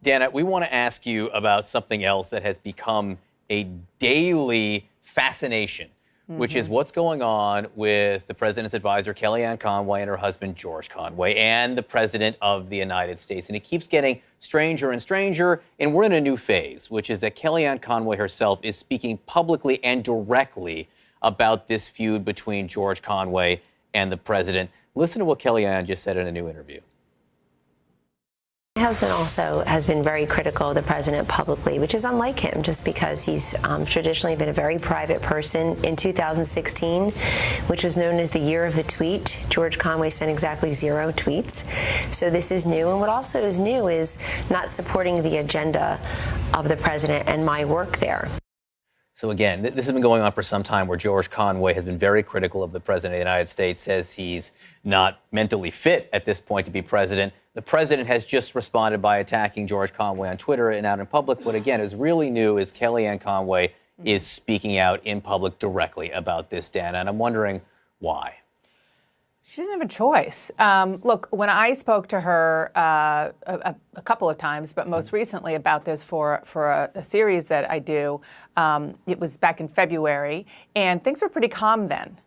Dana, we want to ask you about something else that has become a daily fascination, which is what's going on with the president's advisor, Kellyanne Conway, and her husband, George Conway, and the president of the United States. And it keeps getting stranger and stranger, and we're in a new phase, which is that Kellyanne Conway herself is speaking publicly and directly about this feud between George Conway and the president. Listen to what Kellyanne just said in a new interview. My husband also has been very critical of the president publicly, which is unlike him, just because he's traditionally been a very private person. In 2016, which was known as the year of the tweet, George Conway sent exactly 0 tweets. So this is new. And what also is new is not supporting the agenda of the president and my work there. So again, this has been going on for some time, where George Conway has been very critical of the president of the United States, says he's not mentally fit at this point to be president. The president has just responded by attacking George Conway on Twitter and out in public. What again is really new is Kellyanne Conway is speaking out in public directly about this, Dana, and I'm wondering why. She doesn't have a choice. Look, when I spoke to her a couple of times, but most recently about this for a series that I do, it was back in February, and things were pretty calm then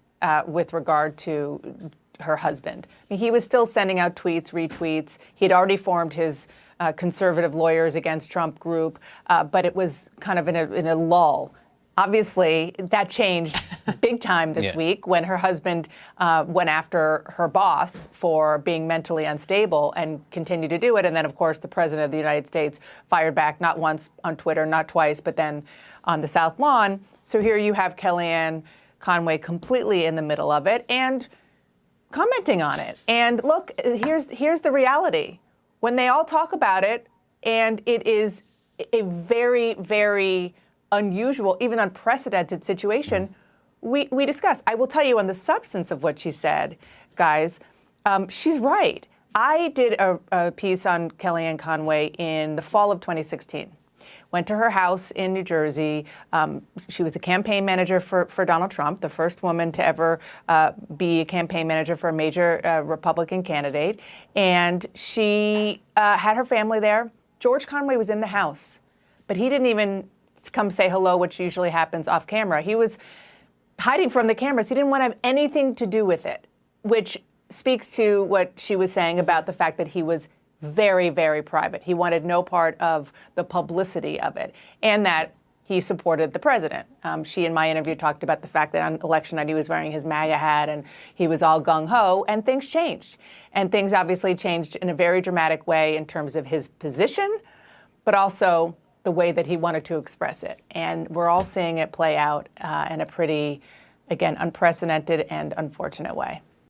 with regard to her husband. I mean, he was still sending out tweets, retweets. He had already formed his conservative Lawyers Against Trump group, but it was kind of in a lull. Obviously, that changed big time this week when her husband went after her boss for being mentally unstable and continued to do it. And then, of course, the president of the United States fired back, not once on Twitter, not twice, but then on the South Lawn. So here you have Kellyanne Conway completely in the middle of it and commenting on it. And look, here's the reality. When they all talk about it, and it is a very, very unusual, even unprecedented situation, we discuss. I will tell you on the substance of what she said, guys, she's right. I did a piece on Kellyanne Conway in the fall of 2016. Went to her house in New Jersey. She was the campaign manager for Donald Trump, the first woman to ever be a campaign manager for a major Republican candidate. And she had her family there. George Conway was in the house, but he didn't even come say hello, which usually happens off camera. He was hiding from the cameras. He didn't want to have anything to do with it, which speaks to what she was saying about the fact that he was very, very private. He wanted no part of the publicity of it, and that he supported the president. She, in my interview, talked about the fact that on election night he was wearing his MAGA hat and he was all gung-ho, and things changed. And things obviously changed in a very dramatic way in terms of his position, but also the way that he wanted to express it. And we're all seeing it play out in a pretty, again, unprecedented and unfortunate way.